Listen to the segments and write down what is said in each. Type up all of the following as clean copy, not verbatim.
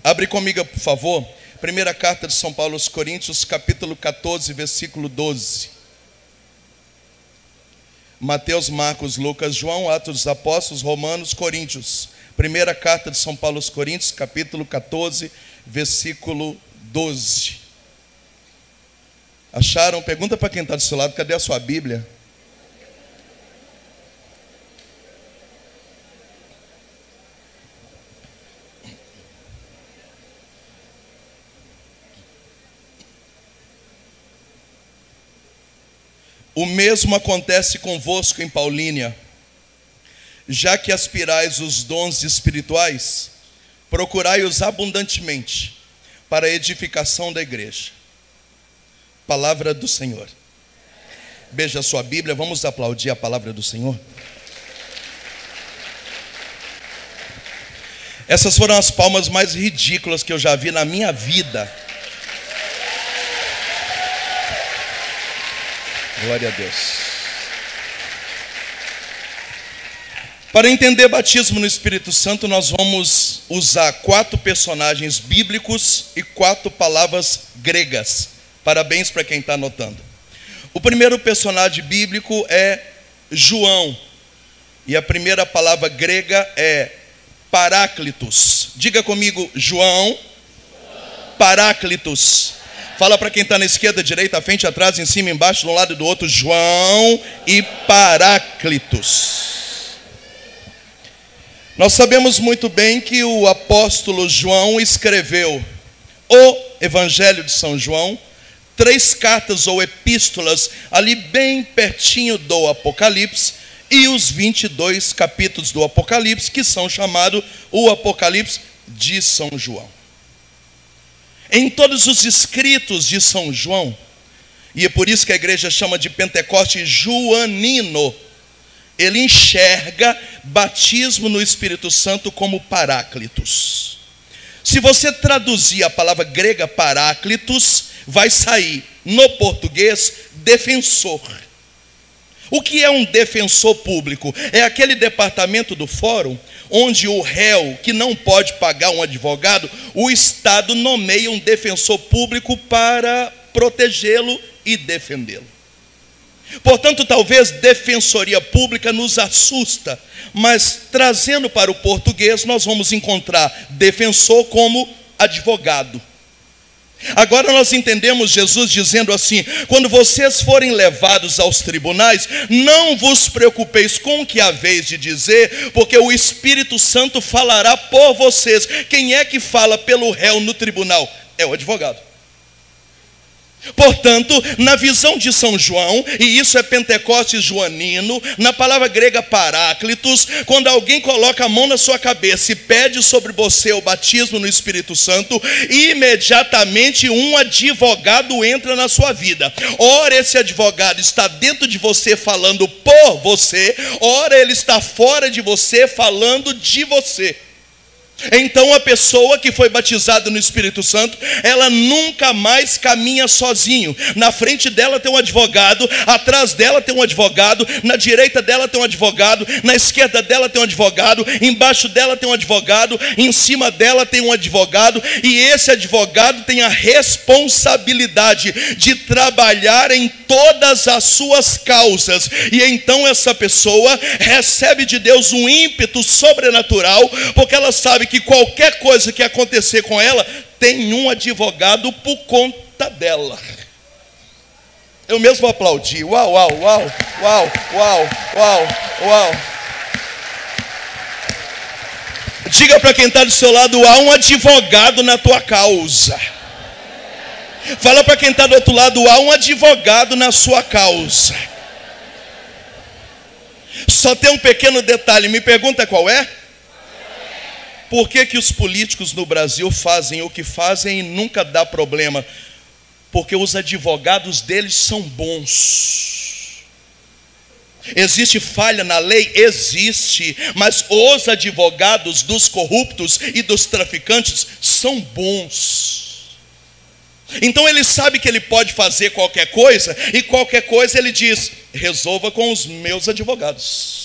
Abre comigo, por favor. Primeira carta de São Paulo aos Coríntios, capítulo 14, versículo 12. Mateus, Marcos, Lucas, João, Atos dos Apóstolos, Romanos, Coríntios. Primeira carta de São Paulo aos Coríntios, capítulo 14, versículo 12. Acharam? Pergunta para quem está do seu lado, cadê a sua Bíblia? O mesmo acontece convosco em Paulínia. Já que aspirais os dons espirituais, procurai-os abundantemente para a edificação da igreja. Palavra do Senhor. Beija a sua Bíblia, vamos aplaudir a palavra do Senhor. Essas foram as palmas mais ridículas que eu já vi na minha vida. Glória a Deus. Para entender batismo no Espírito Santo, nós vamos usar 4 personagens bíblicos e 4 palavras gregas. Parabéns para quem está anotando. O primeiro personagem bíblico é João. E a primeira palavra grega é Paráclitos. Diga comigo, João, Paráclitos. Fala para quem está na esquerda, direita, à frente, atrás, em cima, embaixo, de um lado e do outro. João e Paráclitos. Nós sabemos muito bem que o apóstolo João escreveu o Evangelho de São João, 3 cartas ou epístolas ali bem pertinho do Apocalipse, e os 22 capítulos do Apocalipse, que são chamados o Apocalipse de São João. Em todos os escritos de São João, e é por isso que a igreja chama de Pentecoste joanino, ele enxerga batismo no Espírito Santo como Paráclitos. Se você traduzir a palavra grega Paráclitos, vai sair no português defensor. O que é um defensor público? É aquele departamento do fórum onde o réu que não pode pagar um advogado, o Estado nomeia um defensor público para protegê-lo e defendê-lo. Portanto, talvez defensoria pública nos assusta, mas trazendo para o português, nós vamos encontrar defensor como advogado. Agora nós entendemos Jesus dizendo assim: quando vocês forem levados aos tribunais, não vos preocupeis com o que haveis de dizer, porque o Espírito Santo falará por vocês. Quem é que fala pelo réu no tribunal? É o advogado. Portanto, na visão de São João, e isso é Pentecostes joanino, na palavra grega Paráclitos, quando alguém coloca a mão na sua cabeça e pede sobre você o batismo no Espírito Santo, imediatamente um advogado entra na sua vida. Ora esse advogado está dentro de você falando por você, ora ele está fora de você falando de você. Então a pessoa que foi batizada no Espírito Santo, ela nunca mais caminha sozinho. Na frente dela tem um advogado, atrás dela tem um advogado, na direita dela tem um advogado, na esquerda dela tem um advogado, embaixo dela tem um advogado, em cima dela tem um advogado, e esse advogado tem a responsabilidade de trabalhar em todas as suas causas. E então essa pessoa recebe de Deus um ímpeto sobrenatural, porque ela sabe que qualquer coisa que acontecer com ela, tem um advogado por conta dela. Eu mesmo aplaudi. Uau, uau, uau, uau, uau, uau, uau. Diga para quem está do seu lado: há um advogado na tua causa. Fala para quem está do outro lado: há um advogado na sua causa. Só tem um pequeno detalhe, me pergunta qual é? Por que os políticos no Brasil fazem o que fazem e nunca dá problema? Porque os advogados deles são bons. Existe falha na lei? Existe. Mas os advogados dos corruptos e dos traficantes são bons. Então ele sabe que ele pode fazer qualquer coisa, e qualquer coisa ele diz: resolva com os meus advogados.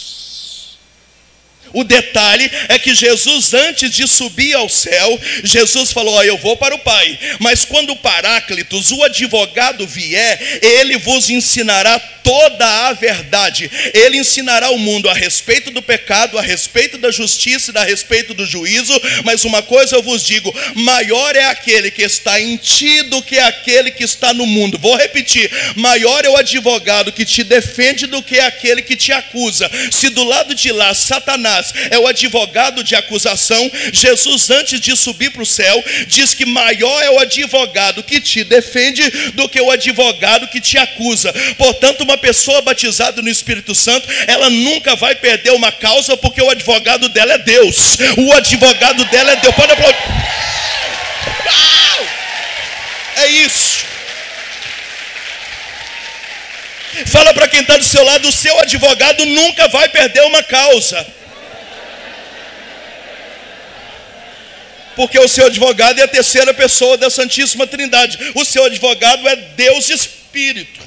O detalhe é que Jesus, antes de subir ao céu, Jesus falou: eu vou para o Pai, mas quando o Paráclitos, o advogado, vier, ele vos ensinará toda a verdade. Ele ensinará o mundo a respeito do pecado, a respeito da justiça e a respeito do juízo. Mas uma coisa eu vos digo: maior é aquele que está em ti do que aquele que está no mundo. Vou repetir: maior é o advogado que te defende do que aquele que te acusa. Se do lado de lá Satanás é o advogado de acusação, Jesus, antes de subir para o céu, diz que maior é o advogado que te defende do que o advogado que te acusa. Portanto, uma pessoa batizada no Espírito Santo, ela nunca vai perder uma causa, porque o advogado dela é Deus. O advogado dela é Deus. Pode aplaudir. É isso. Fala para quem está do seu lado: o seu advogado nunca vai perder uma causa, porque o seu advogado é a terceira pessoa da Santíssima Trindade. O seu advogado é Deus Espírito.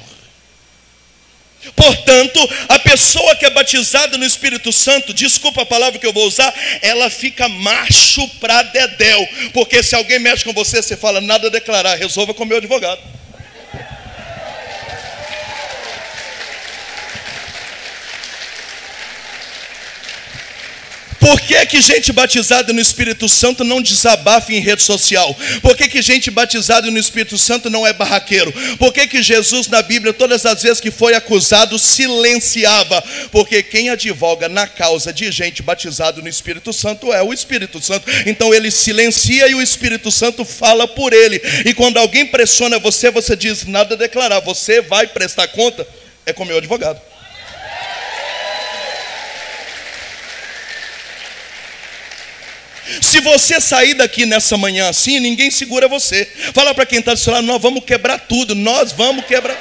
Portanto, a pessoa que é batizada no Espírito Santo, desculpa a palavra que eu vou usar, ela fica macho pra dedéu. Porque se alguém mexe com você, você fala: nada a declarar, resolva com o meu advogado. Por que gente batizada no Espírito Santo não desabafa em rede social? Por que gente batizada no Espírito Santo não é barraqueiro? Por que Jesus na Bíblia, todas as vezes que foi acusado, silenciava? Porque quem advoga na causa de gente batizada no Espírito Santo é o Espírito Santo. Então ele silencia e o Espírito Santo fala por ele. E quando alguém pressiona você, você diz: nada a declarar, você vai prestar conta, é com o meu advogado. Se você sair daqui nessa manhã assim, ninguém segura você. Fala para quem está do seu lado: nós vamos quebrar tudo. Nós vamos quebrar.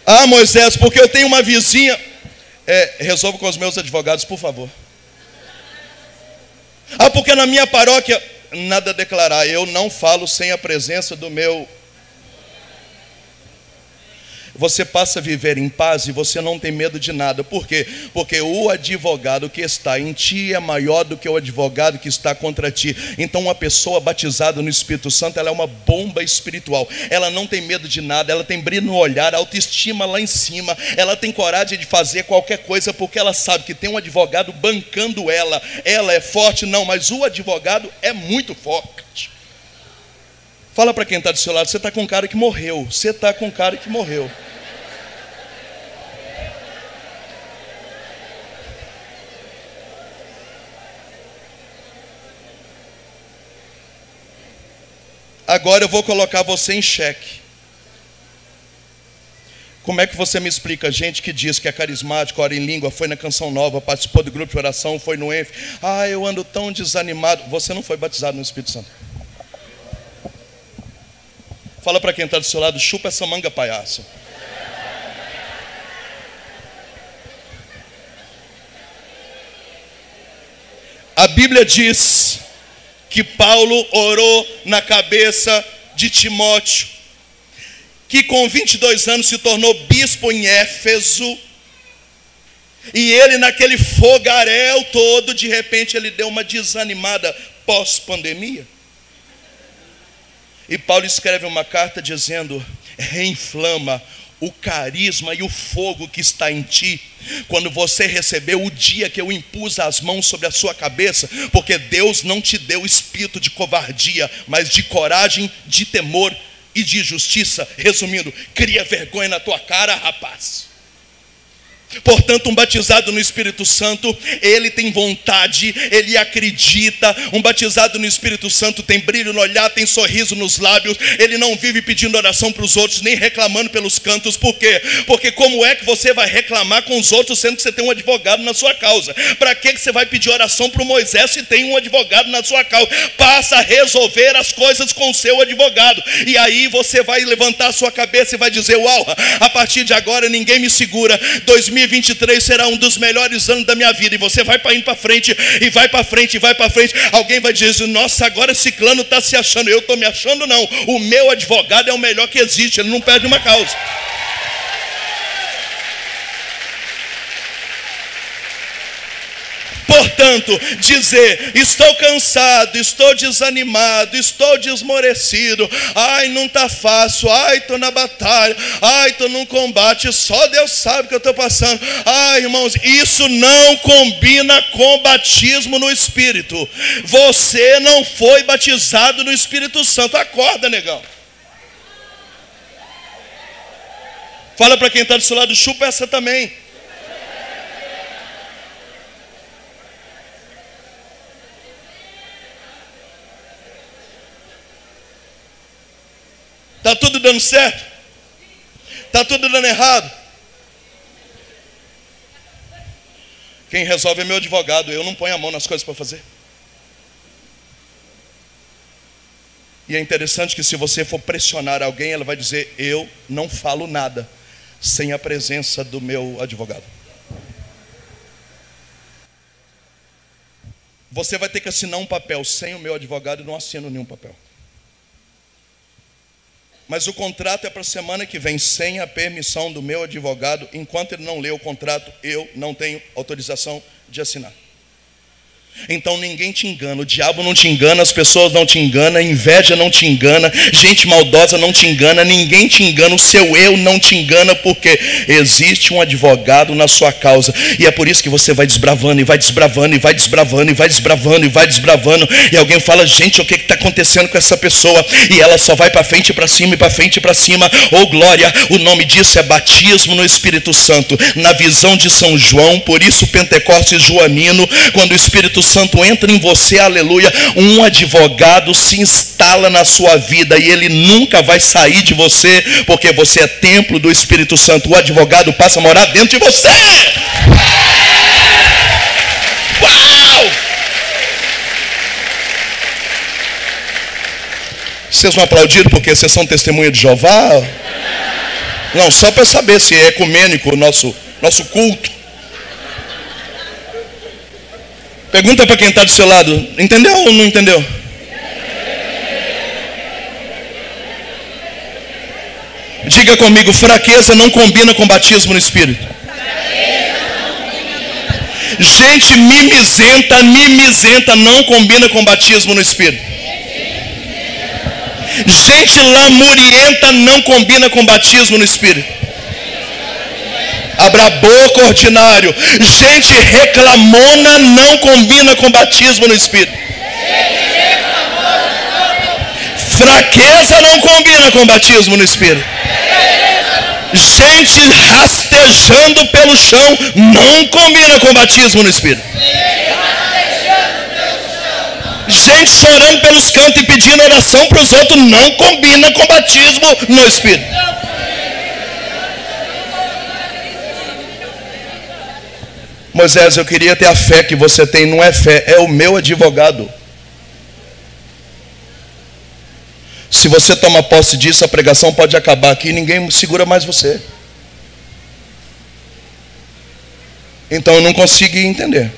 Ah, Moisés, porque eu tenho uma vizinha. Resolva com os meus advogados, por favor. Ah, porque na minha paróquia, nada a declarar. Eu não falo sem a presença do meu. Você passa a viver em paz e você não tem medo de nada. Por quê? Porque o advogado que está em ti é maior do que o advogado que está contra ti. Então uma pessoa batizada no Espírito Santo, ela é uma bomba espiritual. Ela não tem medo de nada, ela tem brilho no olhar, autoestima lá em cima. Ela tem coragem de fazer qualquer coisa, porque ela sabe que tem um advogado bancando ela. Ela é forte? Não, mas o advogado é muito forte. Fala para quem está do seu lado: você está com um cara que morreu. Você está com um cara que morreu. Agora eu vou colocar você em xeque. Como é que você me explica gente que diz que é carismático, ora em língua, foi na Canção Nova, participou do grupo de oração, foi no ENF? Ah, eu ando tão desanimado. Você não foi batizado no Espírito Santo. Fala para quem está do seu lado: chupa essa manga, palhaço. A Bíblia diz que Paulo orou na cabeça de Timóteo, que com 22 anos se tornou bispo em Éfeso, e ele naquele fogaréu todo, de repente ele deu uma desanimada pós-pandemia. E Paulo escreve uma carta dizendo: reinflama o carisma e o fogo que está em ti, quando você recebeu o dia que eu impus as mãos sobre a sua cabeça, porque Deus não te deu espírito de covardia, mas de coragem, de temor e de justiça. Resumindo, cria vergonha na tua cara, rapaz. Portanto, um batizado no Espírito Santo, ele tem vontade, ele acredita. Um batizado no Espírito Santo tem brilho no olhar, tem sorriso nos lábios. Ele não vive pedindo oração para os outros, nem reclamando pelos cantos. Por quê? Porque como é que você vai reclamar com os outros, sendo que você tem um advogado na sua causa? Para que você vai pedir oração para o Moisés se tem um advogado na sua causa? Passa a resolver as coisas com o seu advogado. E aí você vai levantar a sua cabeça e vai dizer: uau, a partir de agora ninguém me segura. 2023 será um dos melhores anos da minha vida. E você vai indo para frente, e vai para frente, e vai para frente. Alguém vai dizer, nossa, agora ciclano está se achando. Eu estou me achando não. O meu advogado é o melhor que existe, ele não perde uma causa. Portanto, dizer, estou cansado, estou desanimado, estou desmorecido, ai, não está fácil, ai, estou na batalha, ai, estou num combate, só Deus sabe o que eu estou passando. Ai, irmãos, isso não combina com batismo no Espírito. Você não foi batizado no Espírito Santo. Acorda, negão. Fala para quem está do seu lado, chupa essa também. Está tudo dando certo? Está tudo dando errado? Quem resolve é meu advogado. Eu não ponho a mão nas coisas para fazer. E é interessante que se você for pressionar alguém, ela vai dizer, eu não falo nada sem a presença do meu advogado. Você vai ter que assinar um papel sem o meu advogado, e não assino nenhum papel. Mas o contrato é para a semana que vem, sem a permissão do meu advogado. Enquanto ele não lê o contrato, eu não tenho autorização de assinar. Então ninguém te engana, o diabo não te engana, as pessoas não te enganam, a inveja não te engana, gente maldosa não te engana, ninguém te engana, o seu eu não te engana, porque existe um advogado na sua causa. E é por isso que você vai desbravando, e vai desbravando, e vai desbravando, e vai desbravando, e vai desbravando. E alguém fala, gente, o que está acontecendo com essa pessoa? E ela só vai para frente e para cima, e para frente e para cima. Oh glória, o nome disso é batismo no Espírito Santo. Na visão de São João, por isso Pentecostes joanino, quando o Espírito Santo entra em você, aleluia, um advogado se instala na sua vida e ele nunca vai sair de você, porque você é templo do Espírito Santo. O advogado passa a morar dentro de você. Uau! Vocês não aplaudiram porque vocês são testemunha de Jeová? Não, só para saber se é ecumênico o nosso culto. Pergunta para quem está do seu lado, entendeu ou não entendeu? Diga comigo, fraqueza não combina com batismo no Espírito. Gente mimizenta não combina com batismo no Espírito. Gente lamurienta não combina com batismo no Espírito. Abra a boca, ordinário. Gente reclamona não combina com batismo no Espírito. Fraqueza não combina com batismo no Espírito. Gente rastejando pelo chão não combina com batismo no Espírito. Gente chorando pelos cantos e pedindo oração para os outros não combina com batismo no Espírito. Moisés, eu queria ter a fé que você tem. Não é fé, é o meu advogado. Se você toma posse disso, a pregação pode acabar aqui e ninguém segura mais você. Então eu não consegui entender.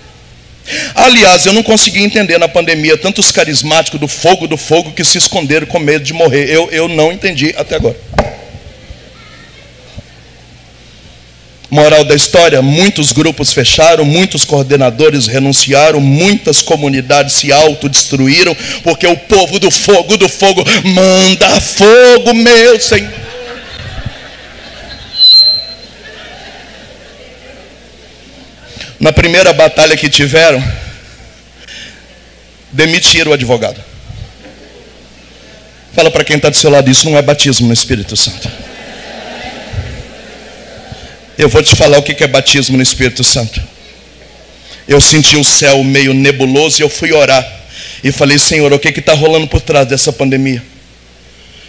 Aliás, eu não consegui entender na pandemia tantos carismáticos do fogo que se esconderam com medo de morrer. Eu não entendi até agora. Moral da história, muitos grupos fecharam, muitos coordenadores renunciaram, muitas comunidades se autodestruíram, porque o povo do fogo, manda fogo, meu Senhor. Na primeira batalha que tiveram, demitiram o advogado. Fala para quem está do seu lado, isso não é batismo no Espírito Santo. Eu vou te falar o que é batismo no Espírito Santo. Eu senti o céu meio nebuloso e eu fui orar. E falei, Senhor, o que está rolando por trás dessa pandemia?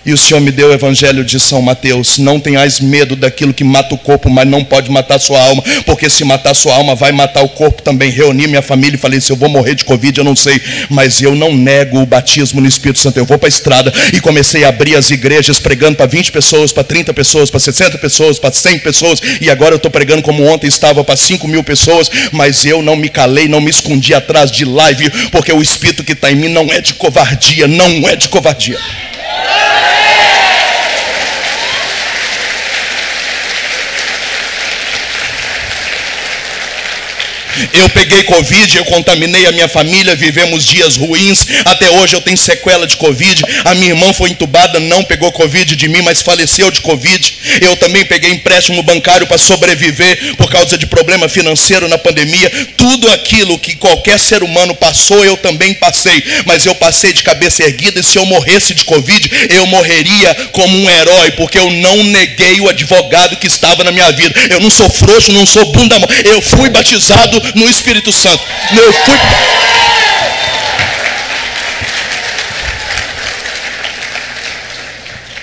E o Senhor me deu o Evangelho de São Mateus. Não tenhais medo daquilo que mata o corpo, mas não pode matar sua alma, porque se matar sua alma, vai matar o corpo também. Reuni minha família e falei, se eu vou morrer de Covid, eu não sei, mas eu não nego o batismo no Espírito Santo. Eu vou para a estrada e comecei a abrir as igrejas, pregando para 20 pessoas, para 30 pessoas, para 60 pessoas, para 100 pessoas, e agora eu estou pregando como ontem estava para 5.000 pessoas, mas eu não me calei, não me escondi atrás de live, porque o Espírito que está em mim não é de covardia, não é de covardia. Eu peguei Covid, eu contaminei a minha família, vivemos dias ruins, até hoje eu tenho sequela de Covid. A minha irmã foi entubada, não pegou Covid de mim, mas faleceu de Covid. Eu também peguei empréstimo bancário para sobreviver por causa de problema financeiro na pandemia. Tudo aquilo que qualquer ser humano passou, eu também passei, mas eu passei de cabeça erguida, e se eu morresse de Covid, eu morreria como um herói, porque eu não neguei o advogado que estava na minha vida. Eu não sou frouxo, não sou bunda mole. Eu fui batizado no Espírito Santo. Eu fui...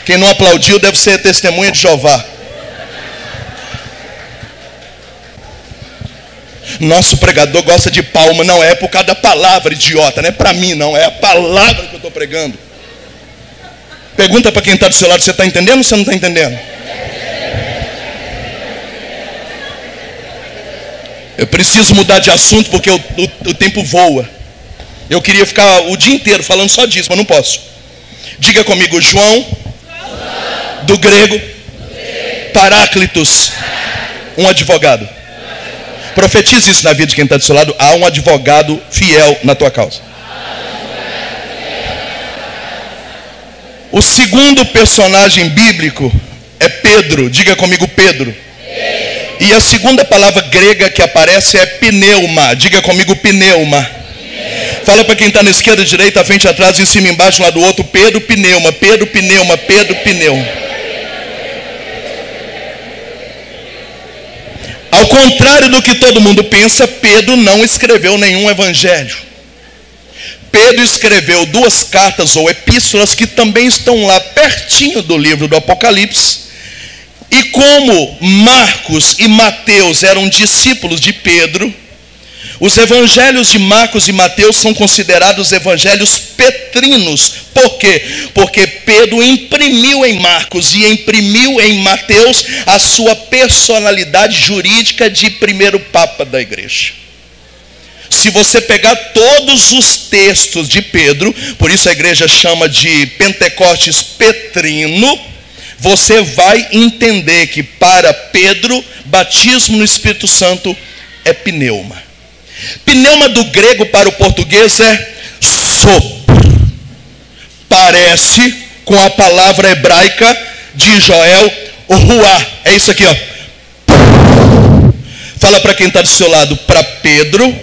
Quem não aplaudiu deve ser testemunha de Jeová. Nosso pregador gosta de palma. Não é por causa da palavra, idiota. Não é para mim, não. É a palavra que eu estou pregando. Pergunta para quem está do seu lado, você está entendendo ou você não está entendendo? Eu preciso mudar de assunto porque o tempo voa. Eu queria ficar o dia inteiro falando só disso, mas não posso. Diga comigo, João, do grego, Paráclitos, um advogado. Profetize isso na vida de quem está do seu lado. Há um advogado fiel na tua causa. O segundo personagem bíblico é Pedro. Diga comigo, Pedro. E a segunda palavra grega que aparece é pneuma. Diga comigo, pneuma. Fala para quem está na esquerda, direita, à frente, atrás, em cima, embaixo, lá do outro. Pedro, pneuma. Pedro, pneuma. Pedro, pneuma. Ao contrário do que todo mundo pensa, Pedro não escreveu nenhum evangelho. Pedro escreveu 2 cartas ou epístolas que também estão lá pertinho do livro do Apocalipse. E como Marcos e Mateus eram discípulos de Pedro, os evangelhos de Marcos e Mateus são considerados evangelhos petrinos. Por quê? Porque Pedro imprimiu em Marcos e imprimiu em Mateus a sua personalidade jurídica de primeiro papa da igreja. Se você pegar todos os textos de Pedro, por isso a igreja chama de Pentecostes petrino, você vai entender que para Pedro, batismo no Espírito Santo é pneuma. Pneuma do grego para o português é sopro. Parece com a palavra hebraica de Joel, ruá. É isso aqui, ó. Fala para quem está do seu lado. Para Pedro,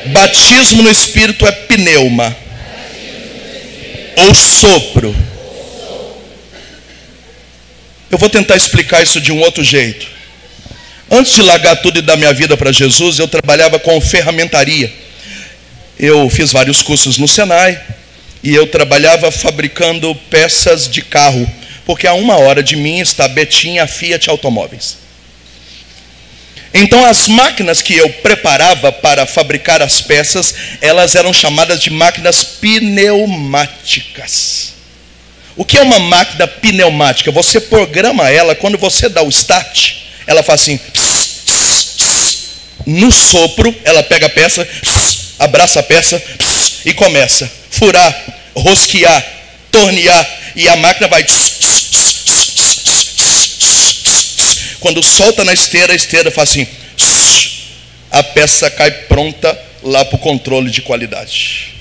batismo no Espírito é pneuma ou sopro. Eu vou tentar explicar isso de um outro jeito. Antes de largar tudo e dar minha vida para Jesus, eu trabalhava com ferramentaria. Eu fiz vários cursos no Senai e eu trabalhava fabricando peças de carro, porque a 1 hora de mim está a Betinha, a Fiat Automóveis. Então as máquinas que eu preparava para fabricar as peças, elas eram chamadas de máquinas pneumáticas. O que é uma máquina pneumática? Você programa ela, quando você dá o start, ela faz assim, pss, pss, pss. No sopro, ela pega a peça, pss, abraça a peça, pss, e começa a furar, rosquear, tornear, e a máquina vai, pss, pss, pss, pss, pss, pss, pss, pss. Quando solta na esteira, a esteira faz assim, pss, a peça cai pronta lá para o controle de qualidade.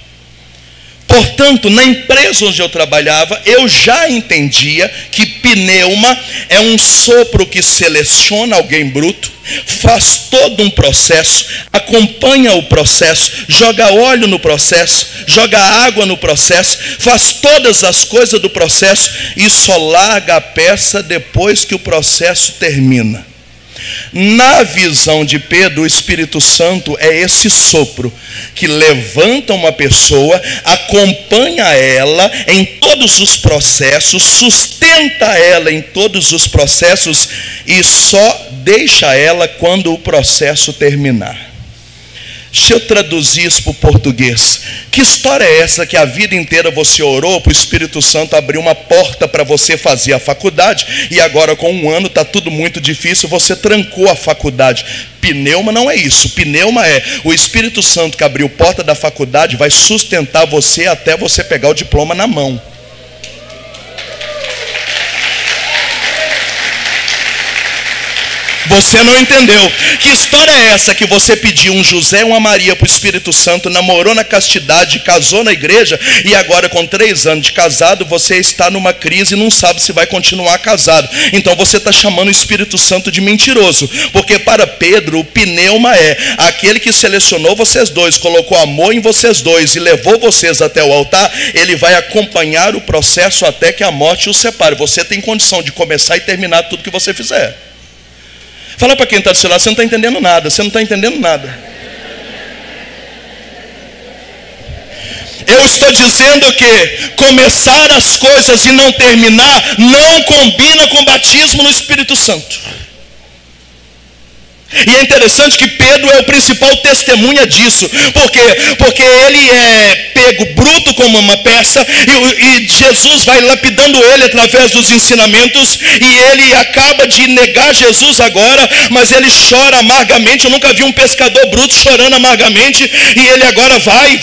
Portanto, na empresa onde eu trabalhava, eu já entendia que pneuma é um sopro que seleciona alguém bruto, faz todo um processo, acompanha o processo, joga óleo no processo, joga água no processo, faz todas as coisas do processo e só larga a peça depois que o processo termina. Na visão de Pedro, o Espírito Santo é esse sopro que levanta uma pessoa, acompanha ela em todos os processos, sustenta ela em todos os processos e só deixa ela quando o processo terminar. Deixa eu traduzir isso para o português. Que história é essa que a vida inteira você orou para o Espírito Santo abrir uma porta para você fazer a faculdade e agora com 1 ano está tudo muito difícil, você trancou a faculdade? Pneuma não é isso. Pneuma é o Espírito Santo que abriu porta da faculdade vai sustentar você até você pegar o diploma na mão. Você não entendeu. Que história é essa que você pediu um José e uma Maria para o Espírito Santo, namorou na castidade, casou na igreja e agora com 3 anos de casado você está numa crise e não sabe se vai continuar casado? Então você está chamando o Espírito Santo de mentiroso, porque para Pedro o pneuma é aquele que selecionou vocês dois, colocou amor em vocês dois e levou vocês até o altar. Ele vai acompanhar o processo até que a morte os separe. Você tem condição de começar e terminar tudo que você fizer. Fala para quem está do seu lado, você não está entendendo nada, você não está entendendo nada. Eu estou dizendo que começar as coisas e não terminar não combina com batismo no Espírito Santo. E é interessante que Pedro é o principal testemunha disso. Por quê? Porque ele é pego bruto como uma peça e Jesus vai lapidando ele através dos ensinamentos e ele acaba de negar Jesus agora, mas ele chora amargamente. Eu nunca vi um pescador bruto chorando amargamente e ele agora vai,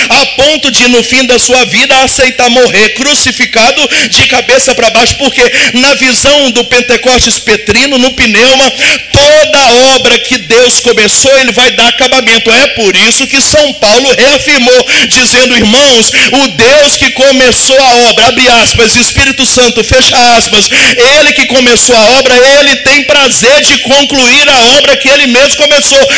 a ponto de no fim da sua vida aceitar morrer crucificado de cabeça para baixo, porque na visão do Pentecostes petrino, no pneuma, toda obra que Deus começou, ele vai dar acabamento. É por isso que São Paulo reafirmou, dizendo: irmãos, o Deus que começou a obra, abre aspas, Espírito Santo, fecha aspas, ele que começou a obra, ele tem prazer de concluir a obra que ele mesmo começou.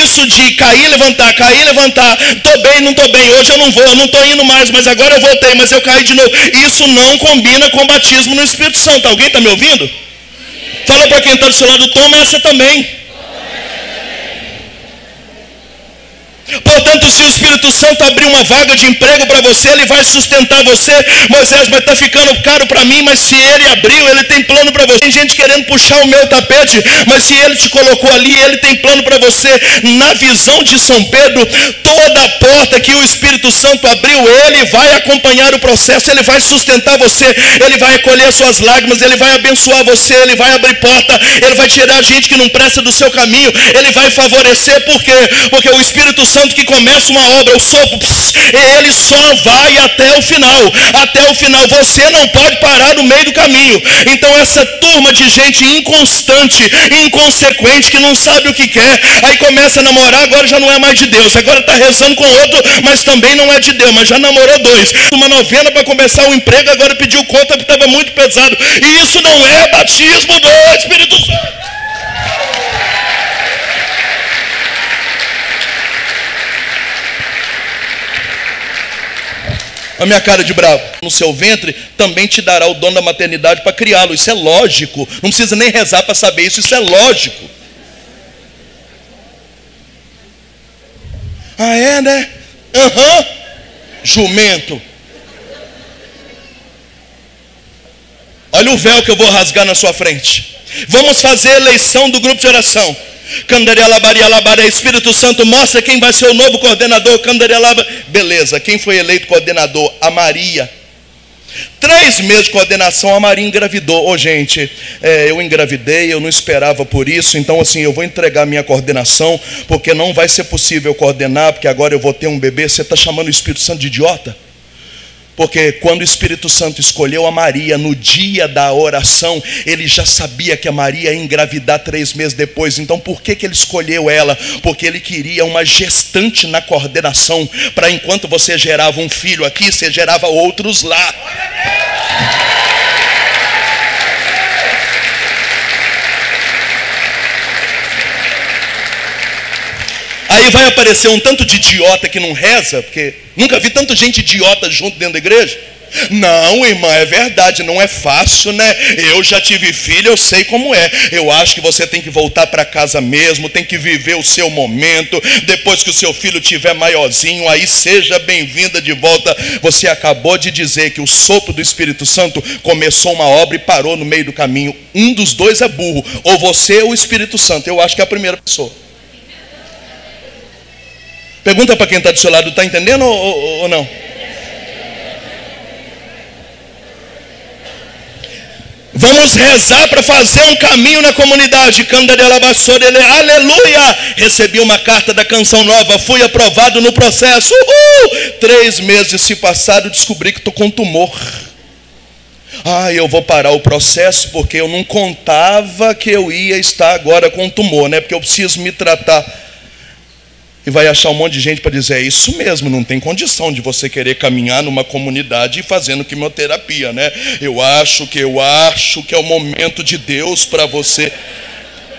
Isso de cair, levantar, estou bem, não estou bem, hoje eu não vou, eu não estou indo mais, mas agora eu voltei, mas eu caí de novo. Isso não combina com batismo no Espírito Santo. Alguém está me ouvindo? Fala para quem está do seu lado, toma essa também. Portanto, se o Espírito Santo abrir uma vaga de emprego para você, ele vai sustentar você. Moisés, mas está ficando caro para mim, mas se ele abriu, ele tem plano para você. Tem gente querendo puxar o meu tapete, mas se ele te colocou ali, ele tem plano para você. Na visão de São Pedro, toda porta que o Espírito Santo abriu, ele vai acompanhar o processo, ele vai sustentar você, ele vai acolher suas lágrimas, ele vai abençoar você, ele vai abrir porta, ele vai tirar gente que não presta do seu caminho, ele vai favorecer. Por quê? Porque o Espírito Santo que começa uma obra, o sopro, ele só vai até o final. Até o final, você não pode parar no meio do caminho. Então essa turma de gente inconstante, inconsequente, que não sabe o que quer, aí começa a namorar, agora já não é mais de Deus, agora está rezando com outro, mas também não é de Deus, mas já namorou 2. Uma novena para começar o emprego, agora pediu conta porque estava muito pesado. E isso não é batismo do Espírito Santo. A minha cara de bravo. No seu ventre também te dará o dom da maternidade para criá-lo. Isso é lógico. Não precisa nem rezar para saber isso. Isso é lógico. Ah, é, né? Aham. Jumento. Olha o véu que eu vou rasgar na sua frente. Vamos fazer a eleição do grupo de oração. Espírito Santo, mostra quem vai ser o novo coordenador. Beleza, quem foi eleito coordenador? A Maria. 3 meses de coordenação, a Maria engravidou. Gente, eu engravidei, eu não esperava por isso. Então assim, eu vou entregar minha coordenação, porque não vai ser possível coordenar, porque agora eu vou ter um bebê. Você está chamando o Espírito Santo de idiota? Porque quando o Espírito Santo escolheu a Maria no dia da oração, ele já sabia que a Maria ia engravidar 3 meses depois. Então por que ele escolheu ela? Porque ele queria uma gestante na coordenação, para enquanto você gerava um filho aqui, você gerava outros lá. Aí vai aparecer um tanto de idiota que não reza, porque nunca vi tanta gente idiota junto dentro da igreja. Não, irmã, é verdade, não é fácil, né? Eu já tive filho, eu sei como é. Eu acho que você tem que voltar para casa mesmo, tem que viver o seu momento. Depois que o seu filho tiver maiorzinho, aí seja bem-vinda de volta. Você acabou de dizer que o sopro do Espírito Santo começou uma obra e parou no meio do caminho. Um dos dois é burro, ou você ou o Espírito Santo. Eu acho que é a primeira pessoa. Pergunta para quem está do seu lado, está entendendo ou não? Vamos rezar para fazer um caminho na comunidade. Aleluia! Recebi uma carta da Canção Nova, fui aprovado no processo. 3 meses se passaram, descobri que estou com tumor. Eu vou parar o processo porque eu não contava que eu ia estar agora com tumor, né? Porque eu preciso me tratar. E vai achar um monte de gente para dizer, é isso mesmo, não tem condição de você querer caminhar numa comunidade fazendo quimioterapia, né? Eu acho que é o momento de Deus para você.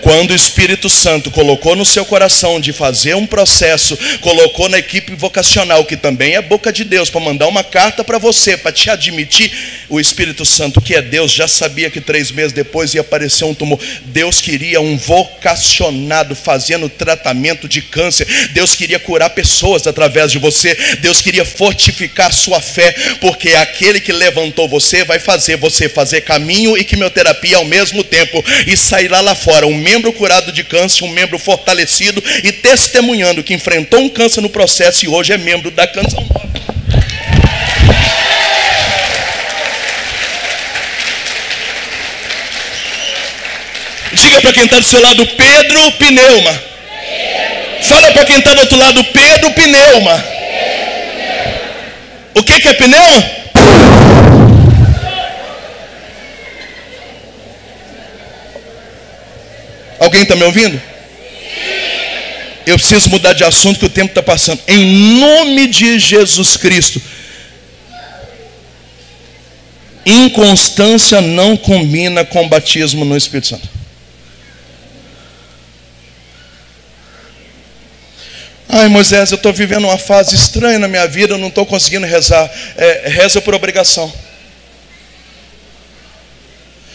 Quando o Espírito Santo colocou no seu coração de fazer um processo, colocou na equipe vocacional, que também é boca de Deus, para mandar uma carta para você, para te admitir, o Espírito Santo, que é Deus, já sabia que 3 meses depois ia aparecer um tumor. Deus queria um vocacionado fazendo tratamento de câncer. Deus queria curar pessoas através de você. Deus queria fortificar a sua fé, porque aquele que levantou você vai fazer você fazer caminho e quimioterapia ao mesmo tempo, e sair lá fora um membro curado de câncer, um membro fortalecido e testemunhando que enfrentou um câncer no processo e hoje é membro da Canção Nova. Diga para quem está do seu lado, Pedro Pneuma. Fala para quem está do outro lado, Pedro Pneuma. O que é pneuma? Alguém está me ouvindo? Eu preciso mudar de assunto que o tempo está passando. Em nome de Jesus Cristo. Inconstância não combina com batismo no Espírito Santo. Moisés, eu estou vivendo uma fase estranha na minha vida, eu não estou conseguindo rezar. Reza por obrigação.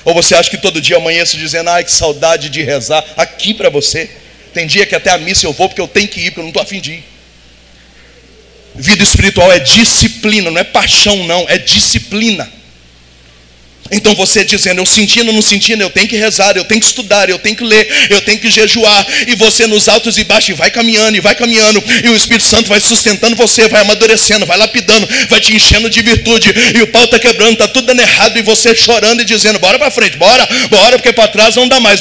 Ou você acha que todo dia eu amanheço dizendo, que saudade de rezar aqui para você. Tem dia que até a missa eu vou porque eu tenho que ir, porque eu não estou a fim de ir. Vida espiritual é disciplina, não é paixão não, é disciplina. Então você dizendo, eu sentindo, não sentindo, eu tenho que rezar, eu tenho que estudar, eu tenho que ler, eu tenho que jejuar. E você nos altos e baixos, e vai caminhando, e o Espírito Santo vai sustentando você, vai amadurecendo, vai lapidando, vai te enchendo de virtude. E o pau está quebrando, está tudo dando errado, e você chorando e dizendo, bora para frente, bora, porque para trás não dá mais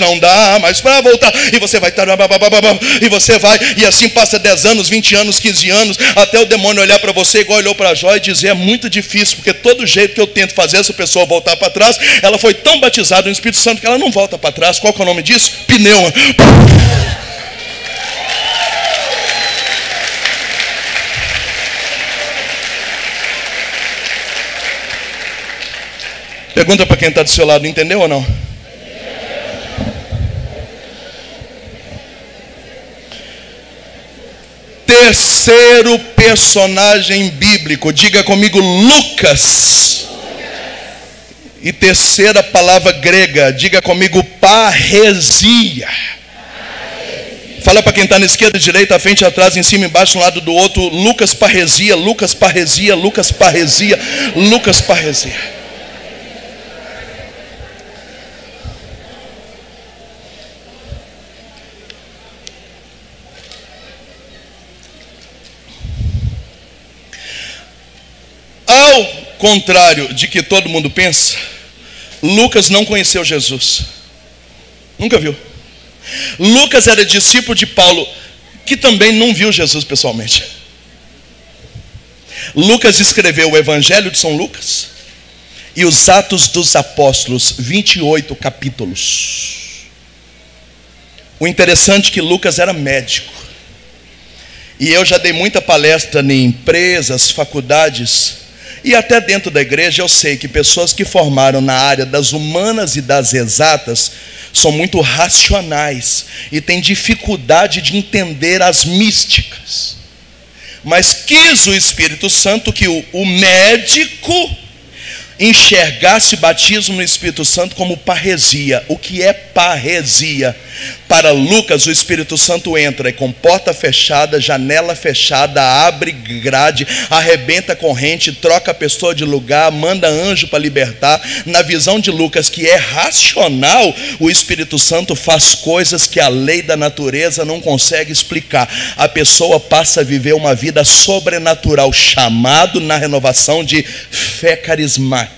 para voltar. E você vai, e você vai, e assim passa 10 anos, 20 anos, 15 anos, até o demônio olhar para você igual olhou para Jó e dizer, é muito difícil, porque todo jeito que eu tento fazer essa pessoa voltar para trás, ela foi tão batizada no Espírito Santo que ela não volta para trás. Qual que é o nome disso? Pneuma. Pergunta para quem está do seu lado, entendeu ou não? Terceiro personagem bíblico, diga comigo, Lucas. E terceira palavra grega, diga comigo, parresia. Fala para quem está na esquerda, direita, à frente, atrás, em cima, embaixo, um lado do outro. Lucas parresia, Lucas parresia, Lucas parresia, Lucas parresia. Ao contrário de que todo mundo pensa, Lucas não conheceu Jesus. Nunca viu. Lucas era discípulo de Paulo, que também não viu Jesus pessoalmente. Lucas escreveu o Evangelho de São Lucas e os Atos dos Apóstolos, 28 capítulos. O interessante é que Lucas era médico. E eu já dei muita palestra em empresas, faculdades, e até dentro da igreja eu sei que pessoas que formaram na área das humanas e das exatas são muito racionais e têm dificuldade de entender as místicas. Mas quis o Espírito Santo que o médico enxergasse batismo no Espírito Santo como parresia. O que é parresia? Para Lucas, o Espírito Santo entra e com porta fechada, janela fechada, abre grade, arrebenta corrente, troca a pessoa de lugar, manda anjo para libertar. Na visão de Lucas, que é racional, o Espírito Santo faz coisas que a lei da natureza não consegue explicar. A pessoa passa a viver uma vida sobrenatural, chamado na renovação de fé carismática.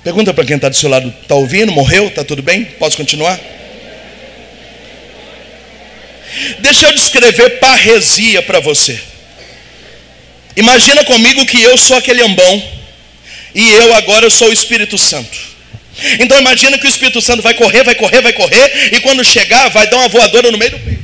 Pergunta para quem está do seu lado: está ouvindo? Morreu? Está tudo bem? Posso continuar? Deixa eu descrever parresia para você. Imagina comigo que eu sou aquele ambão e eu agora sou o Espírito Santo. Então imagina que o Espírito Santo vai correr, vai correr, vai correr, e quando chegar vai dar uma voadora no meio do peito.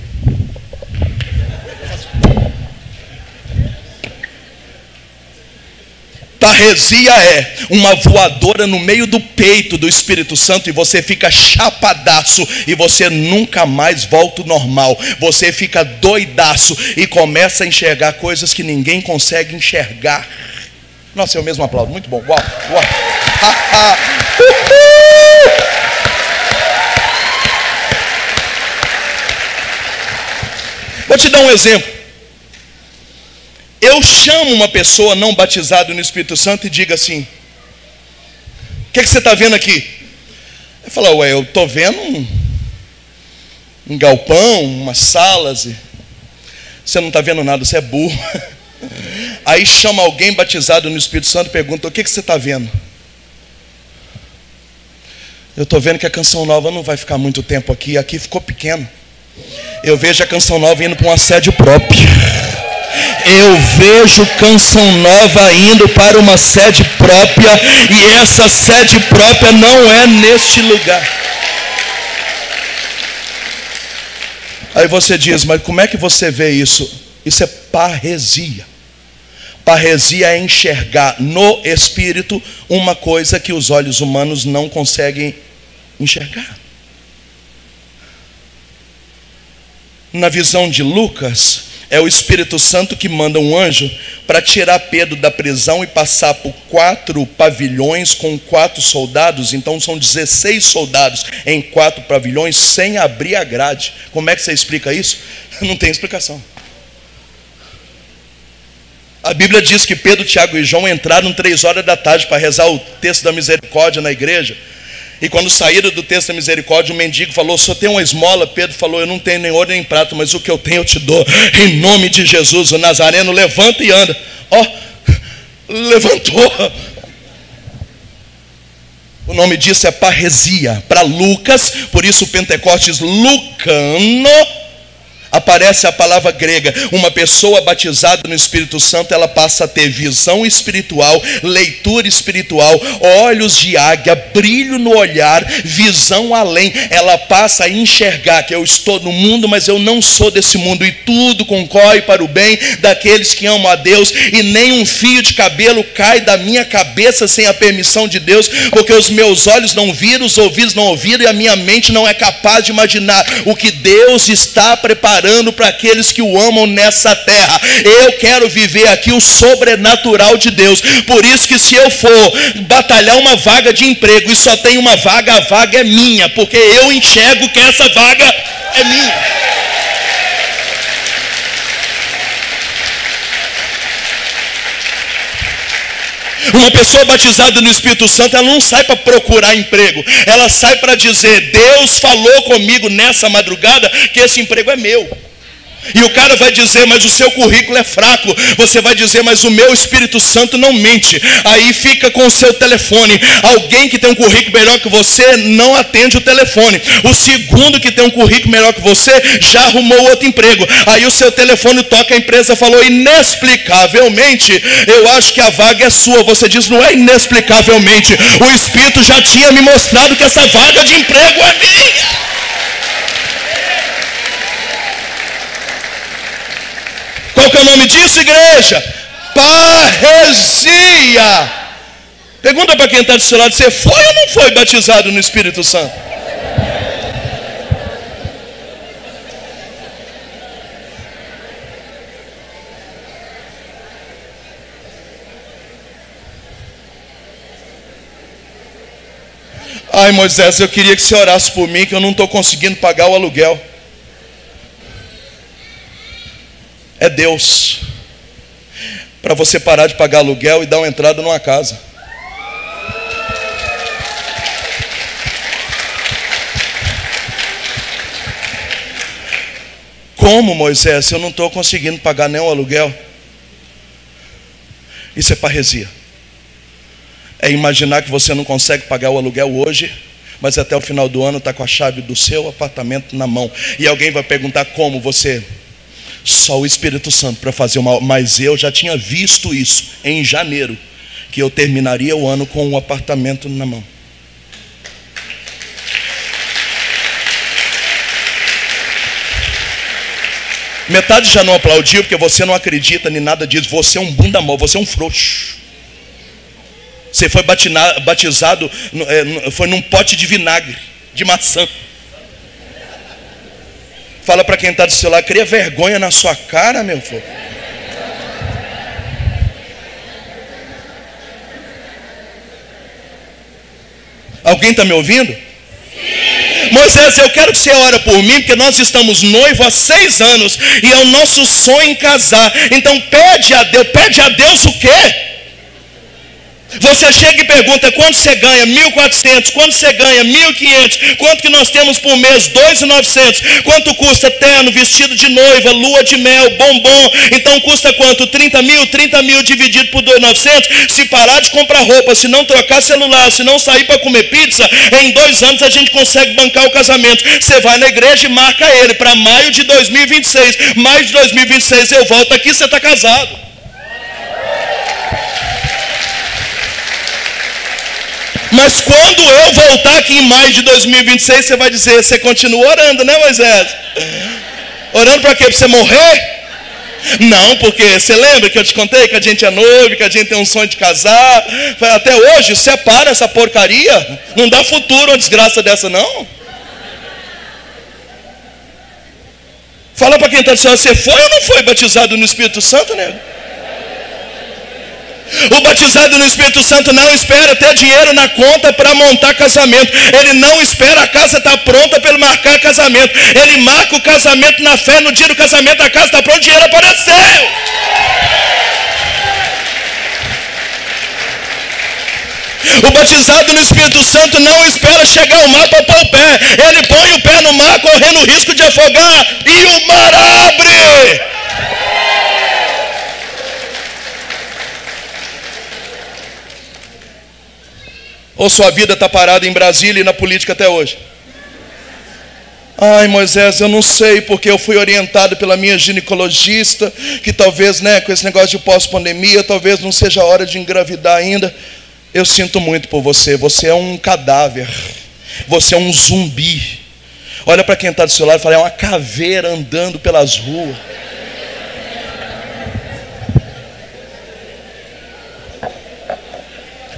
Parresia é uma voadora no meio do peito do Espírito Santo e você fica chapadaço e você nunca mais volta ao normal. Você fica doidaço e começa a enxergar coisas que ninguém consegue enxergar. Nossa, eu mesmo aplaudo. Muito bom. Uau, uau. Vou te dar um exemplo. Eu chamo uma pessoa não batizada no Espírito Santo e digo assim: o que você está vendo aqui? Eu falo: ué, eu estou vendo um galpão, umas salas. E você não está vendo nada, você é burro. Aí chama alguém batizado no Espírito Santo e pergunta: o que você está vendo? Eu estou vendo que a Canção Nova não vai ficar muito tempo aqui. Aqui ficou pequeno. Eu vejo a Canção Nova indo para uma sede própria. Eu vejo Canção Nova indo para uma sede própria, e essa sede própria não é neste lugar. Aí você diz: mas como é que você vê isso? Isso é parresia. Parresia é enxergar no Espírito uma coisa que os olhos humanos não conseguem enxergar. Na visão de Lucas, é o Espírito Santo que manda um anjo para tirar Pedro da prisão e passar por 4 pavilhões com 4 soldados. Então são 16 soldados em 4 pavilhões sem abrir a grade. Como é que você explica isso? Não tem explicação. A Bíblia diz que Pedro, Tiago e João entraram 3 horas da tarde para rezar o texto da misericórdia na igreja. E quando saíram do texto da misericórdia, o mendigo falou: só tem uma esmola? Pedro falou: eu não tenho nem ouro nem prata, mas o que eu tenho eu te dou. Em nome de Jesus, o Nazareno levanta e anda. Ó, levantou. O nome disso é parresia. Para Lucas, por isso o Pentecostes lucano, aparece a palavra grega. Uma pessoa batizada no Espírito Santo, ela passa a ter visão espiritual, leitura espiritual, olhos de águia, brilho no olhar, visão além. Ela passa a enxergar que eu estou no mundo, mas eu não sou desse mundo, e tudo concorre para o bem daqueles que amam a Deus, e nem um fio de cabelo cai da minha cabeça sem a permissão de Deus, porque os meus olhos não viram, os ouvidos não ouviram, e a minha mente não é capaz de imaginar o que Deus está preparando para aqueles que o amam nessa terra. Eu quero viver aqui o sobrenatural de Deus. Por isso que se eu for batalhar uma vaga de emprego e só tem uma vaga, a vaga é minha, porque eu enxergo que essa vaga é minha. Uma pessoa batizada no Espírito Santo, ela não sai para procurar emprego, ela sai para dizer: Deus falou comigo nessa madrugada que esse emprego é meu. E o cara vai dizer: mas o seu currículo é fraco. Você vai dizer: mas o meu Espírito Santo não mente. Aí fica com o seu telefone. Alguém que tem um currículo melhor que você não atende o telefone. O segundo que tem um currículo melhor que você já arrumou outro emprego. Aí o seu telefone toca, a empresa falou: inexplicavelmente, eu acho que a vaga é sua. Você diz: não é inexplicavelmente, o Espírito já tinha me mostrado que essa vaga de emprego é minha. Qual que é o nome disso, igreja? Parresia. Pergunta para quem está do seu lado: você foi ou não foi batizado no Espírito Santo? Ai, Moisés, eu queria que você orasse por mim, que eu não estou conseguindo pagar o aluguel. É Deus para você parar de pagar aluguel e dar uma entrada numa casa. Como, Moisés? Eu não estou conseguindo pagar nem o aluguel. Isso é parresia. É imaginar que você não consegue pagar o aluguel hoje, mas até o final do ano está com a chave do seu apartamento na mão. E alguém vai perguntar como você... Só o Espírito Santo para fazer uma... Mas eu já tinha visto isso em janeiro, que eu terminaria o ano com um apartamento na mão. Metade já não aplaudiu porque você não acredita em nada disso. Você é um bunda mole, você é um frouxo. Você foi batizado, foi num pote de vinagre, de maçã. Fala para quem está do seu lado, cria vergonha na sua cara, meu filho. Alguém está me ouvindo? Sim. Moisés, eu quero que você ore por mim, porque nós estamos noivos há 6 anos e é o nosso sonho em casar. Então pede a Deus o quê? Você chega e pergunta, quanto você ganha? 1.400. Quanto você ganha? 1.500. Quanto que nós temos por mês? 2.900. Quanto custa terno, vestido de noiva, lua de mel, bombom? Então custa quanto? 30 mil? 30 mil dividido por 2.900. Se parar de comprar roupa, se não trocar celular, se não sair para comer pizza, em 2 anos a gente consegue bancar o casamento. Você vai na igreja e marca ele para maio de 2026. Maio de 2026 eu volto aqui, você está casado. Mas quando eu voltar aqui em maio de 2026, você vai dizer, você continua orando, né, Moisés? Orando para quê? Para você morrer? Não, porque você lembra que eu te contei que a gente é noivo, que a gente tem um sonho de casar. Até hoje, separa essa porcaria. Não dá futuro uma desgraça dessa, não. Fala para quem está dizendo, você foi ou não foi batizado no Espírito Santo, nego? O batizado no Espírito Santo não espera ter dinheiro na conta para montar casamento. Ele não espera a casa estar pronta para ele marcar casamento. Ele marca o casamento na fé. No dia do casamento a casa está pronta, o dinheiro apareceu. O batizado no Espírito Santo não espera chegar ao mar para pôr o pé. Ele põe o pé no mar correndo o risco de afogar e o mar abre. Ou sua vida está parada em Brasília e na política até hoje? Ai, Moisés, eu não sei, porque eu fui orientado pela minha ginecologista, que talvez, né, com esse negócio de pós-pandemia, talvez não seja a hora de engravidar ainda. Eu sinto muito por você. Você é um cadáver. Você é um zumbi. Olha para quem está do seu lado e fala, é uma caveira andando pelas ruas.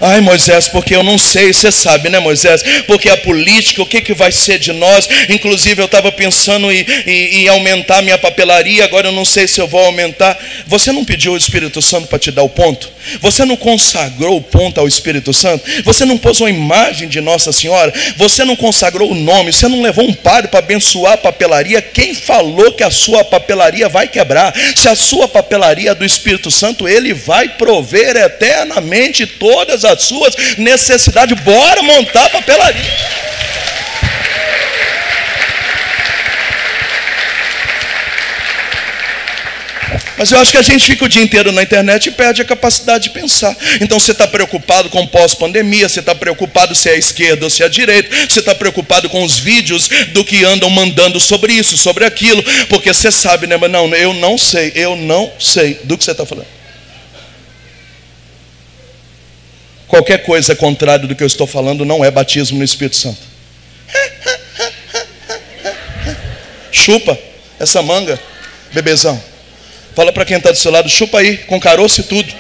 Ai, Moisés, porque eu não sei, você sabe, né, Moisés? Porque a política, o que vai ser de nós? Inclusive eu estava pensando em aumentar minha papelaria, agora eu não sei se eu vou aumentar. Você não pediu o Espírito Santo para te dar o ponto? Você não consagrou o ponto ao Espírito Santo? Você não pôs uma imagem de Nossa Senhora? Você não consagrou o nome? Você não levou um padre para abençoar a papelaria? Quem falou que a sua papelaria vai quebrar? Se a sua papelaria é do Espírito Santo, Ele vai prover eternamente todas as suas necessidades. Bora montar a papelaria. Mas eu acho que a gente fica o dia inteiro na internet e perde a capacidade de pensar. Então você está preocupado com pós-pandemia, você está preocupado se é a esquerda ou se é a direita, você está preocupado com os vídeos do que andam mandando sobre isso, sobre aquilo, porque você sabe, né? Mas não, eu não sei do que você está falando. Qualquer coisa contrária do que eu estou falando não é batismo no Espírito Santo. Chupa essa manga, bebezão. Fala para quem está do seu lado, chupa aí, com caroço e tudo.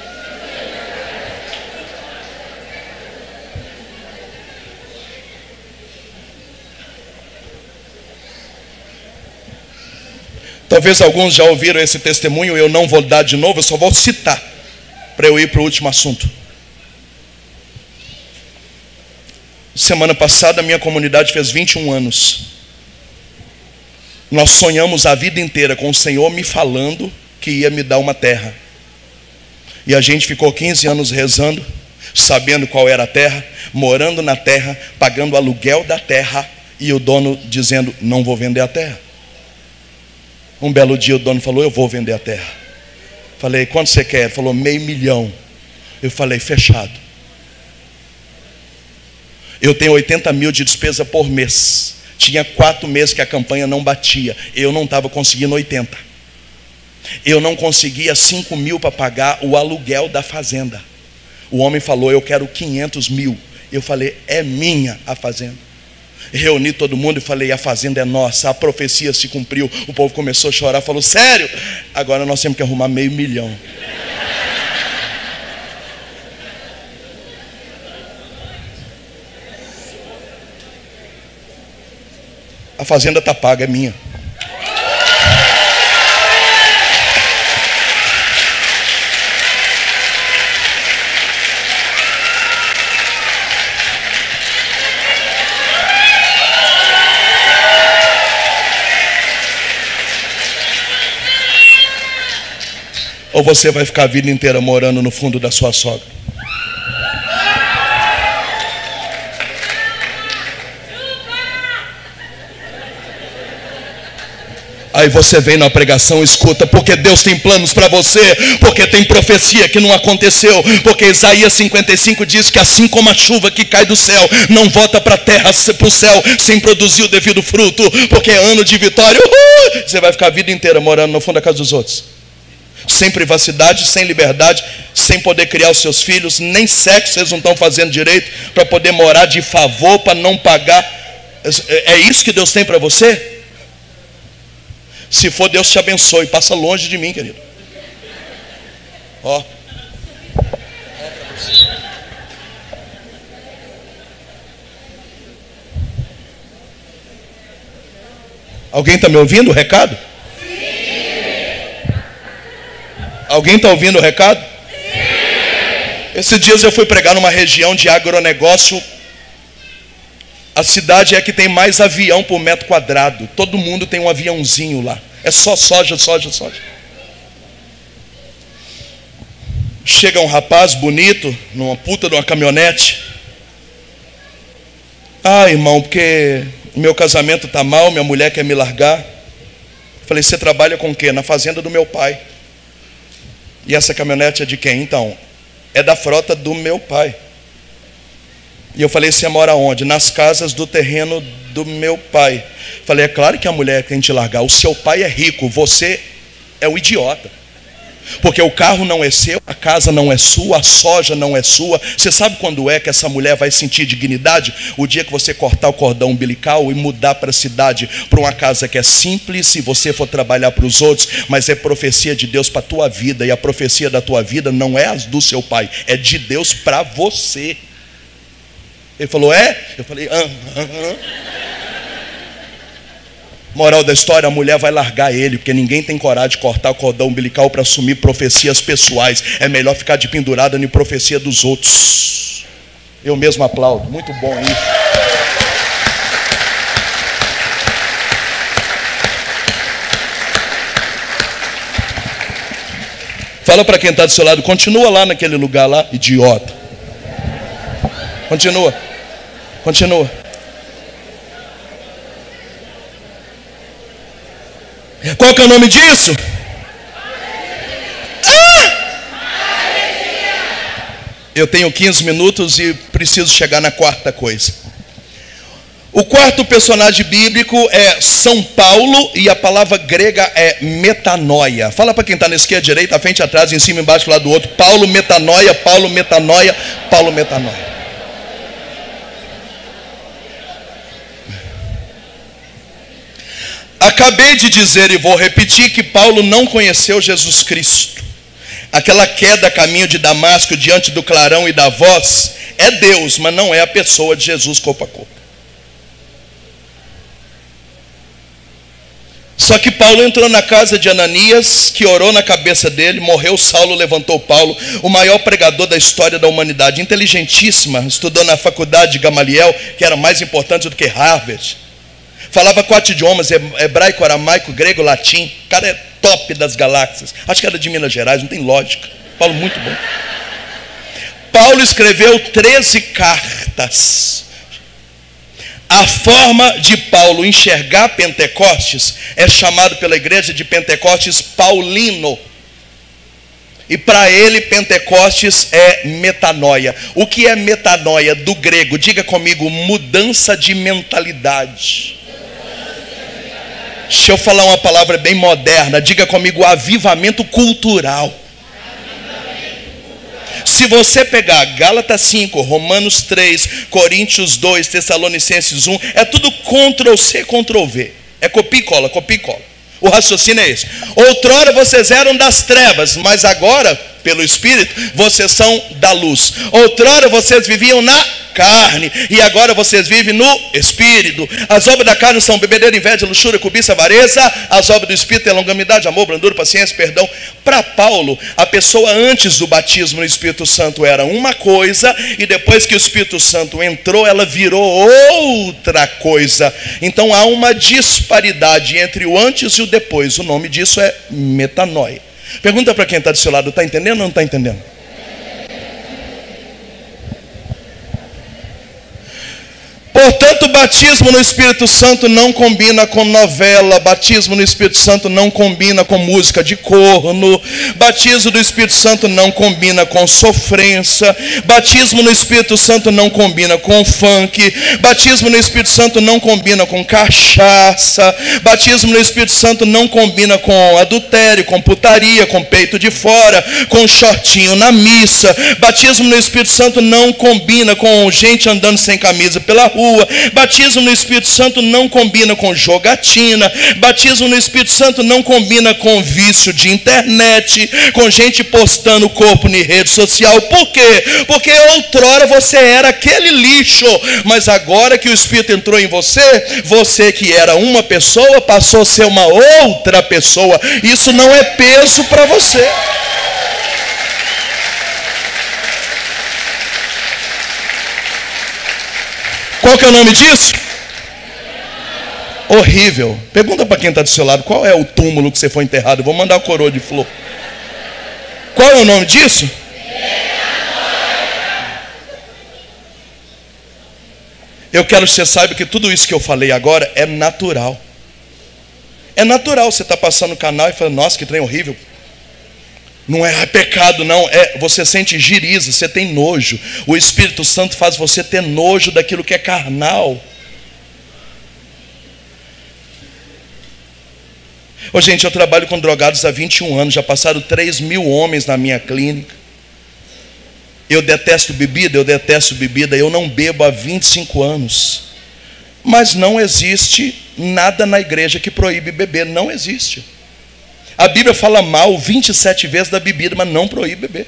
Talvez alguns já ouviram esse testemunho, eu não vou dar de novo, eu só vou citar, para eu ir para o último assunto. Semana passada a minha comunidade fez 21 anos. Nós sonhamos a vida inteira com o Senhor me falando que ia me dar uma terra. E a gente ficou 15 anos rezando, sabendo qual era a terra, morando na terra, pagando aluguel da terra, e o dono dizendo, não vou vender a terra. Um belo dia o dono falou, eu vou vender a terra. Falei, quanto você quer? Ele falou, $500 mil. Eu falei, fechado. Eu tenho 80 mil de despesa por mês. Tinha 4 meses que a campanha não batia. Eu não estava conseguindo 80. Eu não conseguia 5 mil para pagar o aluguel da fazenda. O homem falou, eu quero 500 mil. Eu falei, é minha a fazenda. Reuni todo mundo e falei, a fazenda é nossa. A profecia se cumpriu. O povo começou a chorar, falou, sério? Agora nós temos que arrumar $500 mil. A fazenda está paga, é minha. Ou você vai ficar a vida inteira morando no fundo da sua sogra? Aí você vem na pregação, escuta, porque Deus tem planos para você, porque tem profecia que não aconteceu, porque Isaías 55 diz que assim como a chuva que cai do céu não volta para a terra, para o céu, sem produzir o devido fruto, porque é ano de vitória, você vai ficar a vida inteira morando no fundo da casa dos outros, sem privacidade, sem liberdade, sem poder criar os seus filhos, nem sexo vocês não estão fazendo direito, para poder morar de favor, para não pagar. É isso que Deus tem para você? Se for, Deus te abençoe. Passa longe de mim, querido. Ó. Alguém está me ouvindo o recado? Sim. Alguém está ouvindo o recado? Sim. Esses dias eu fui pregar numa região de agronegócio. A cidade é a que tem mais avião por metro quadrado. Todo mundo tem um aviãozinho lá. É só soja, soja, soja. Chega um rapaz bonito, numa puta de uma caminhonete. Ah, irmão, porque o meu casamento está mal, minha mulher quer me largar. Falei, você trabalha com o quê? Na fazenda do meu pai. E essa caminhonete é de quem? Então, é da frota do meu pai. E eu falei, você mora onde? Nas casas do terreno do meu pai. Falei, é claro que a mulher quer te largar. O seu pai é rico, você é um idiota. Porque o carro não é seu, a casa não é sua, a soja não é sua. Você sabe quando é que essa mulher vai sentir dignidade? O dia que você cortar o cordão umbilical e mudar para a cidade, para uma casa que é simples, se você for trabalhar para os outros, mas é profecia de Deus para a tua vida. E a profecia da tua vida não é a do seu pai, é de Deus para você. Ele falou, é? Eu falei, Moral da história, a mulher vai largar ele, porque ninguém tem coragem de cortar o cordão umbilical para assumir profecias pessoais. É melhor ficar de pendurada em profecia dos outros. Eu mesmo aplaudo, muito bom isso. Fala para quem está do seu lado, continua lá naquele lugar lá, idiota. Continua. Continua. Qual que é o nome disso? Eu tenho 15 minutos e preciso chegar na quarta coisa. O quarto personagem bíblico é São Paulo e a palavra grega é metanoia. Fala para quem está na esquerda, direita, à frente, atrás, em cima, embaixo, do lado do outro. Paulo, metanoia, Paulo, metanoia, Paulo, metanoia. Acabei de dizer e vou repetir que Paulo não conheceu Jesus Cristo. Aquela queda a caminho de Damasco diante do clarão e da voz é Deus, mas não é a pessoa de Jesus corpo a corpo. Só que Paulo entrou na casa de Ananias, que orou na cabeça dele, morreu Saulo, levantou Paulo, o maior pregador da história da humanidade, inteligentíssima, estudou na faculdade de Gamaliel, que era mais importante do que Harvard. Falava 4 idiomas, hebraico, aramaico, grego, latim. O cara é top das galáxias. Acho que era de Minas Gerais, não tem lógica. Paulo muito bom. Paulo escreveu 13 cartas. A forma de Paulo enxergar Pentecostes é chamado pela igreja de Pentecostes paulino. E para ele Pentecostes é metanoia. O que é metanoia do grego? Diga comigo, mudança de mentalidade. Deixa eu falar uma palavra bem moderna. Diga comigo, avivamento cultural. Se você pegar Gálatas 5, Romanos 3, Coríntios 2, Tessalonicenses 1, é tudo Ctrl-C, Ctrl-V. É copia e cola, copia e cola. O raciocínio é esse. Outrora vocês eram das trevas, mas agora, pelo Espírito, vocês são da luz. Outrora vocês viviam na carne, e agora vocês vivem no Espírito. As obras da carne são bebedeira, inveja, luxúria, cobiça, avareza. As obras do Espírito é longanimidade, amor, brandura, paciência, perdão. Para Paulo, a pessoa antes do batismo no Espírito Santo era uma coisa, e depois que o Espírito Santo entrou, ela virou outra coisa. Então há uma disparidade entre o antes e o depois. O nome disso é metanoia. Pergunta para quem está do seu lado, está entendendo ou não está entendendo? Portanto, batismo no Espírito Santo não combina com novela. Batismo no Espírito Santo não combina com música de corno. Batismo do Espírito Santo não combina com sofrência. Batismo no Espírito Santo não combina com funk. Batismo no Espírito Santo não combina com cachaça. Batismo no Espírito Santo não combina com adultério, com putaria, com peito de fora, com shortinho na missa. Batismo no Espírito Santo não combina com gente andando sem camisa pela rua. Batismo no Espírito Santo não combina com jogatina. Batismo no Espírito Santo não combina com vício de internet, com gente postando o corpo em rede social. Por quê? Porque outrora você era aquele lixo, mas agora que o Espírito entrou em você, você que era uma pessoa passou a ser uma outra pessoa. Isso não é peso para você. Qual que é o nome disso? Horrível. Pergunta para quem está do seu lado, qual é o túmulo que você foi enterrado? Eu vou mandar a coroa de flor. Qual é o nome disso? Eu quero que você saiba que tudo isso que eu falei agora é natural. É natural, você está passando no canal e fala, nossa, que trem horrível. Não é pecado, não. Você sente giriza, você tem nojo. O Espírito Santo faz você ter nojo daquilo que é carnal. Ô, gente, eu trabalho com drogados há 21 anos. Já passaram 3.000 homens na minha clínica. Eu detesto bebida. Eu não bebo há 25 anos. Mas não existe nada na igreja que proíbe beber. Não existe. A Bíblia fala mal 27 vezes da bebida, mas não proíbe beber.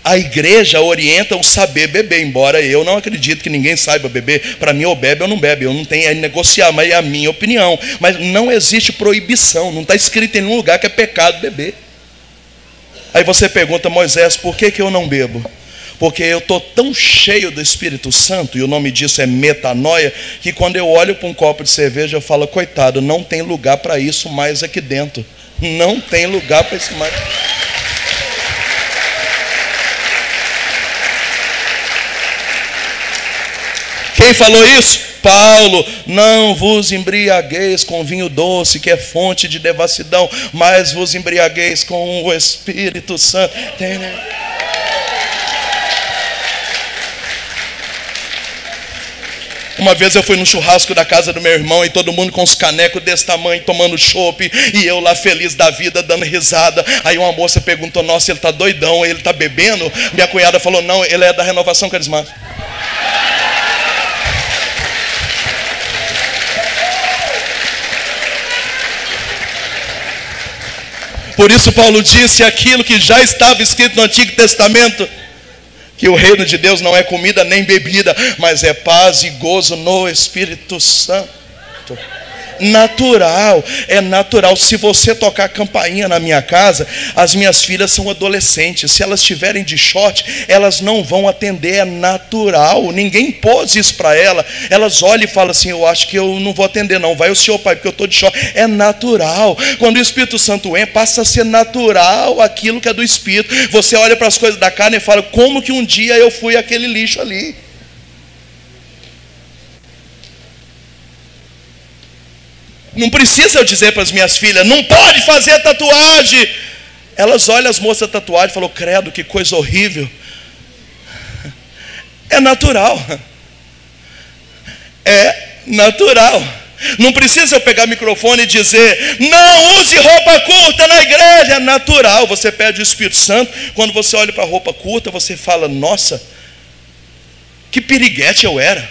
A igreja orienta o saber beber, embora eu não acredito que ninguém saiba beber. Para mim, ou bebe ou não bebe. Eu não tenho a negociar, mas é a minha opinião. Mas não existe proibição. Não está escrito em nenhum lugar que é pecado beber. Aí você pergunta, Moisés, por que eu não bebo? Porque eu estou tão cheio do Espírito Santo, e o nome disso é metanoia, que quando eu olho para um copo de cerveja, eu falo, coitado, não tem lugar para isso mais aqui dentro. Não tem lugar para isso mais. Quem falou isso? Paulo. Não vos embriagueis com vinho doce, que é fonte de devassidão, mas vos embriagueis com o Espírito Santo. Uma vez eu fui no churrasco da casa do meu irmão e todo mundo com os canecos desse tamanho tomando chopp, e eu lá feliz da vida dando risada. Aí uma moça perguntou, nossa, ele está doidão, ele está bebendo? Minha cunhada falou, não, ele é da Renovação Carismática. Por isso Paulo disse aquilo que já estava escrito no Antigo Testamento, que o reino de Deus não é comida nem bebida, mas é paz e gozo no Espírito Santo. natural, é natural. Se você tocar a campainha na minha casa, as minhas filhas são adolescentes, se elas estiverem de short, elas não vão atender, é natural, ninguém pôs isso para elas olham e falam assim, eu acho que eu não vou atender não, vai o senhor pai, porque eu estou de short. É natural. Quando o Espírito Santo entra, passa a ser natural aquilo que é do Espírito. Você olha para as coisas da carne e fala, como que um dia eu fui aquele lixo ali? Não precisa eu dizer para as minhas filhas, não pode fazer tatuagem. Elas olham as moças tatuadas e falam, credo, que coisa horrível. É natural. É natural. Não precisa eu pegar o microfone e dizer, não use roupa curta na igreja. É natural. Você pede o Espírito Santo. Quando você olha para a roupa curta, você fala, nossa, que piriguete eu era.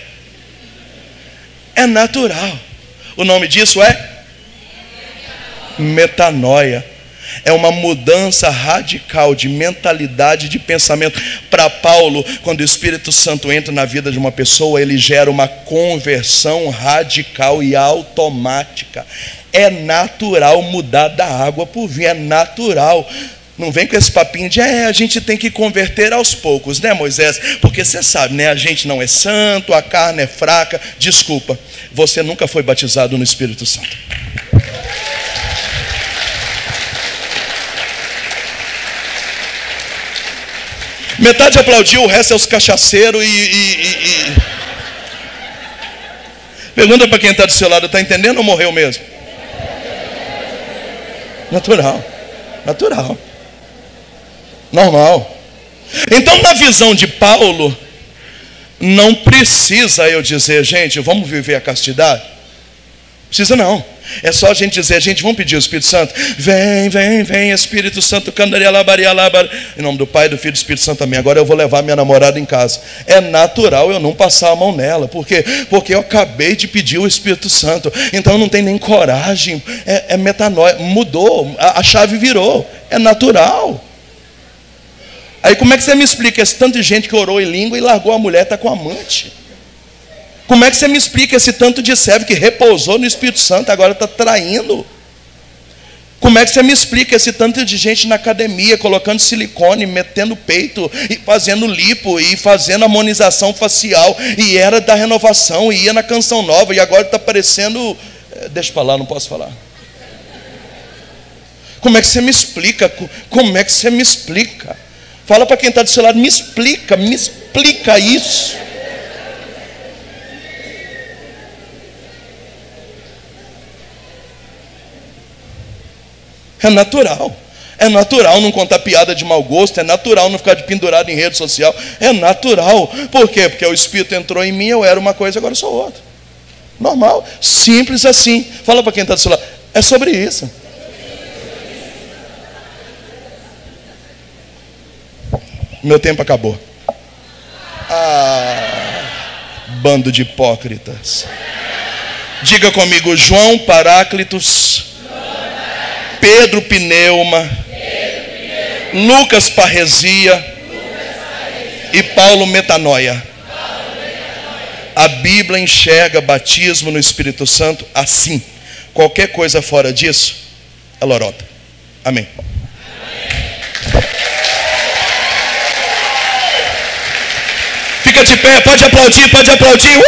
É natural. O nome disso é metanoia. É uma mudança radical de mentalidade, de pensamento. Para Paulo, quando o Espírito Santo entra na vida de uma pessoa, ele gera uma conversão radical e automática. É natural mudar da água para o vinho, é natural. Não vem com esse papinho de, a gente tem que converter aos poucos, né, Moisés? Porque você sabe, né, a gente não é santo, a carne é fraca. Desculpa, você nunca foi batizado no Espírito Santo. Metade aplaudiu, o resto é os cachaceiros e... Pergunta para quem está do seu lado, está entendendo ou morreu mesmo? Natural. Natural. Normal. Então, na visão de Paulo, não precisa eu dizer, gente, vamos viver a castidade? Precisa não. É só a gente dizer, gente, vamos pedir ao Espírito Santo. Vem, vem, vem, Espírito Santo. Em nome do Pai, do Filho e do Espírito Santo, amém. Agora eu vou levar minha namorada em casa. É natural eu não passar a mão nela. Por quê? Porque eu acabei de pedir o Espírito Santo. Então eu não tenho nem coragem. É metanoia. Mudou, a chave virou. É natural. Aí como é que você me explica esse tanto de gente que orou em língua e largou a mulher, está com amante? Como é que você me explica esse tanto de servo que repousou no Espírito Santo, agora está traindo? Como é que você me explica esse tanto de gente na academia, colocando silicone, metendo peito, e fazendo lipo, e fazendo harmonização facial, e era da renovação, e ia na Canção Nova, e agora está parecendo... Deixa para lá, não posso falar. Como é que você me explica? Como é que você me explica? Fala para quem está do seu lado, me explica isso. É natural. É natural não contar piada de mau gosto. É natural não ficar de pendurado em rede social. É natural. Por quê? Porque o Espírito entrou em mim, eu era uma coisa, agora eu sou outra. Normal. Simples assim. Fala para quem está do seu lado. É sobre isso. Meu tempo acabou. Bando de hipócritas. Diga comigo, João Paráclitos, Pedro Pneuma, Lucas Parresia e Paulo Metanoia. A Bíblia enxerga batismo no Espírito Santo assim. Qualquer coisa fora disso é lorota. Amém. Fica de pé, pode aplaudir, pode aplaudir.